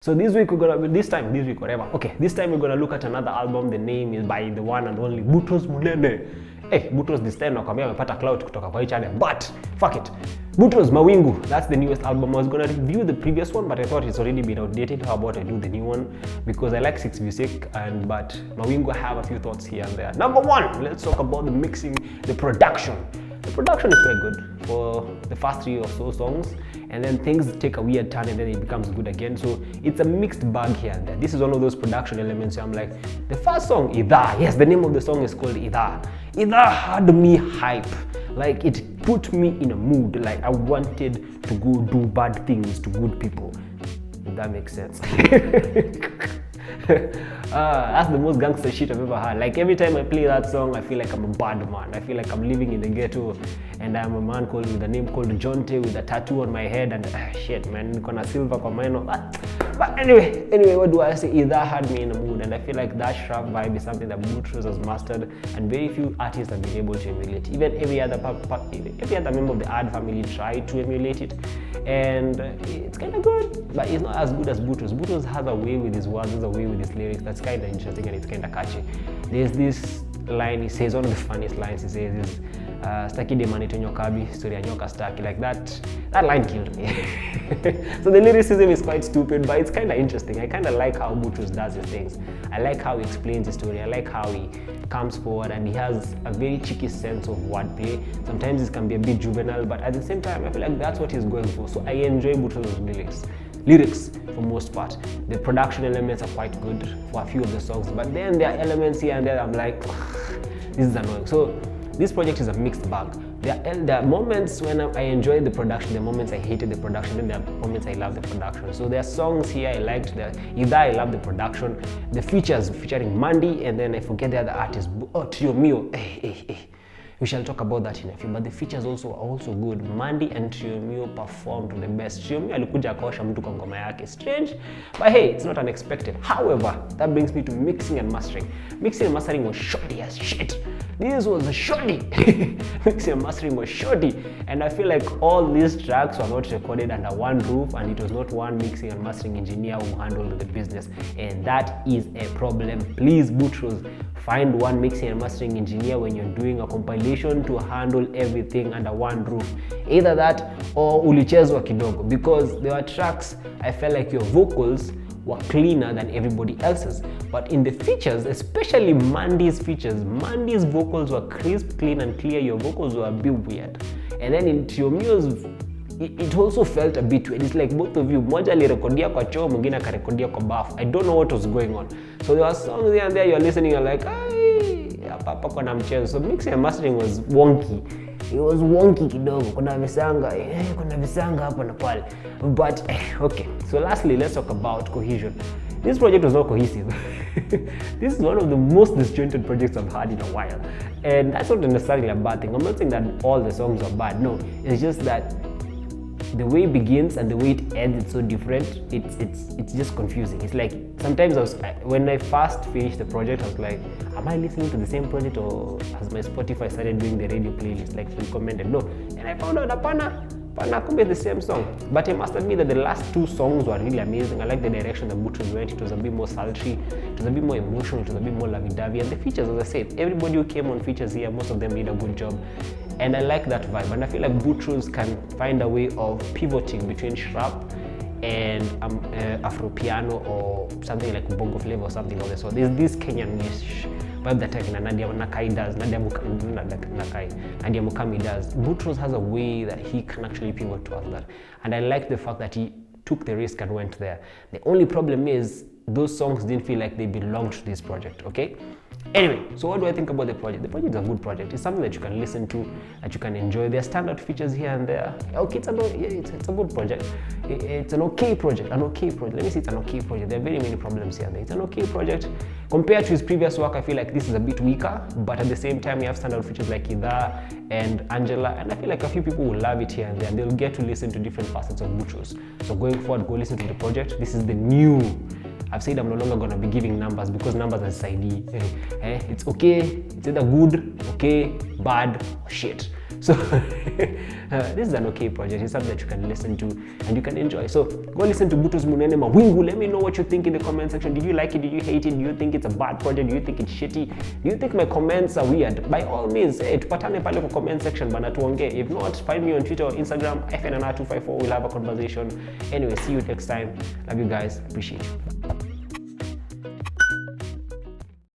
So this week this time we're gonna look at another album. The name is by the one and only Boutros Munene. Hey, Boutros this time nakwambia amepata clout kutoka kwa channel, but fuck it. Boutros Mawingu, that's the newest album. I was gonna review the previous one, but I thought it's already been outdated. How about I do the new one? Because I like 6 Music, but Mawingu, I have a few thoughts here and there. Number one, let's talk about the mixing, the production. The production is quite good for the first 3 or so songs, and then things take a weird turn and then it becomes good again. So it's a mixed bag here and there. This is one of those production elements where I'm like, the first song, Ida, yes, the name of the song is called Ida. Ida had me hype. Like, it put me in a mood, like I wanted to go do bad things to good people, if that makes sense. That's the most gangster shit I've ever had. Like, every time I play that song, I feel like I'm a bad man. I feel like I'm living in the ghetto and I'm a man called with a name called Jonte with a tattoo on my head and shit, man, niko silver kwa maino. But anyway, what do I say? Ida had me in a mood, and I feel like that sharp vibe is something that Boutros has mastered, and very few artists have been able to emulate. Even every other member of the Ad family tried to emulate it, and it's kind of good, but it's not as good as Boutros. Boutros has a way with his words, has a way with his lyrics that's kind of interesting and it's kind of catchy. There's this line he says, one of the funniest lines he says is, "Staki de manito nyokabi, story ya nyoka staki." Like that line killed me. So the lyricism is quite stupid, but it's kind of interesting. I kind of like how Boutros does his things. I like how he explains his story. I like how he comes forward, and he has a very cheeky sense of wordplay. Sometimes it can be a bit juvenile, but at the same time, I feel like that's what he's going for. So I enjoy Boutros' lyrics for most part. The production elements are quite good for a few of the songs, but then there are elements here and there I'm like, this is annoying. So this project is a mixed bag. There are moments when I enjoyed the production, there are moments I hated the production, and there are moments I love the production. So there are songs here I liked, either I love the production, the features featuring Mandy, and then I forget the other artist, Tio Mio. We shall talk about that in a few, but the features are also good. Mandy and Tio Mio performed to the best. Tio Mio alikuja akaosha mtu kwa ngoma yake. Strange, but hey, it's not unexpected. However, that brings me to mixing and mastering. Mixing and mastering was shoddy as shit. This was a shoddy. Mixing and mastering was shoddy, and I feel like all these tracks were not recorded under one roof, and it was not one mixing and mastering engineer who handled the business, and that is a problem. Please, Boutros, find one mixing and mastering engineer when you're doing a compilation to handle everything under one roof. Either that or ulichezwa kidogo, because there were tracks I felt like your vocals were cleaner than everybody else's, but in the features, especially Mandy's features, Mandy's vocals were crisp, clean and clear. Your vocals were a bit weird, and then in Tio Mio's, it also felt a bit weird. It's like both of you, moja alirekodia kwa choo, mwingine akarekodia kwa bafu. I don't know what was going on. So there were songs there and there you're listening, you're like, hapa kuna mchezo. So mixing and mastering was wonky. It was wonky kidogo. Kuna visanga hapa na pale. But okay. So lastly, let's talk about cohesion. This project was not cohesive. This is one of the most disjointed projects I've had in a while. And that's not necessarily a bad thing. I'm not saying that all the songs are bad. No, it's just that the way it begins and the way it ends, it's so different. It's just confusing. It's like sometimes when I first finished the project, I was like, am I listening to the same project, or has my Spotify started doing the radio playlist like recommended? No, and I found out apana kumbe the same song. But I must admit that the last 2 songs were really amazing. I like the direction the Boutros went. It was a bit more sultry, it was a bit more emotional, it was a bit more lovey-dovey, and the features, as I said, everybody who came on features here, most of them did a good job. And I like that vibe, and I feel like Boutros can find a way of pivoting between shrap and Afro-piano or something like bongo flavor or something like that. So there's this Kenyan-ish vibe that Nadia Mukami does. Boutros has a way that he can actually pivot towards that, and I like the fact that he took the risk and went there. The only problem is those songs didn't feel like they belonged to this project, okay? Anyway, so what do I think about the project? The project is a good project. It's something that you can listen to, that you can enjoy. There are standout features here and there. Okay, it's a good project. It's an okay project. Let me say it's an okay project. There are very many problems here and there. It's an okay project. Compared to his previous work, I feel like this is a bit weaker, but at the same time, you have standout features like Ida and Angela, and I feel like a few people will love it here and there. They'll get to listen to different facets of Boutros. So going forward, go listen to the project. This is the new I've said I'm no longer gonna be giving numbers because numbers are side. It's okay, it's either good, okay, bad, or shit. So this is an okay project. It's something that you can listen to and you can enjoy. So go listen to Buto's Munene Mawingu. Let me know what you think in the comment section. Did you like it? Did you hate it? Do you think it's a bad project? Do you think it's shitty? Do you think my comments are weird? By all means, tupatane pale kwa comment section bana tuongee. If not, find me on Twitter or Instagram, FNNR254. We'll have a conversation. Anyway, see you next time. Love you guys. Appreciate you.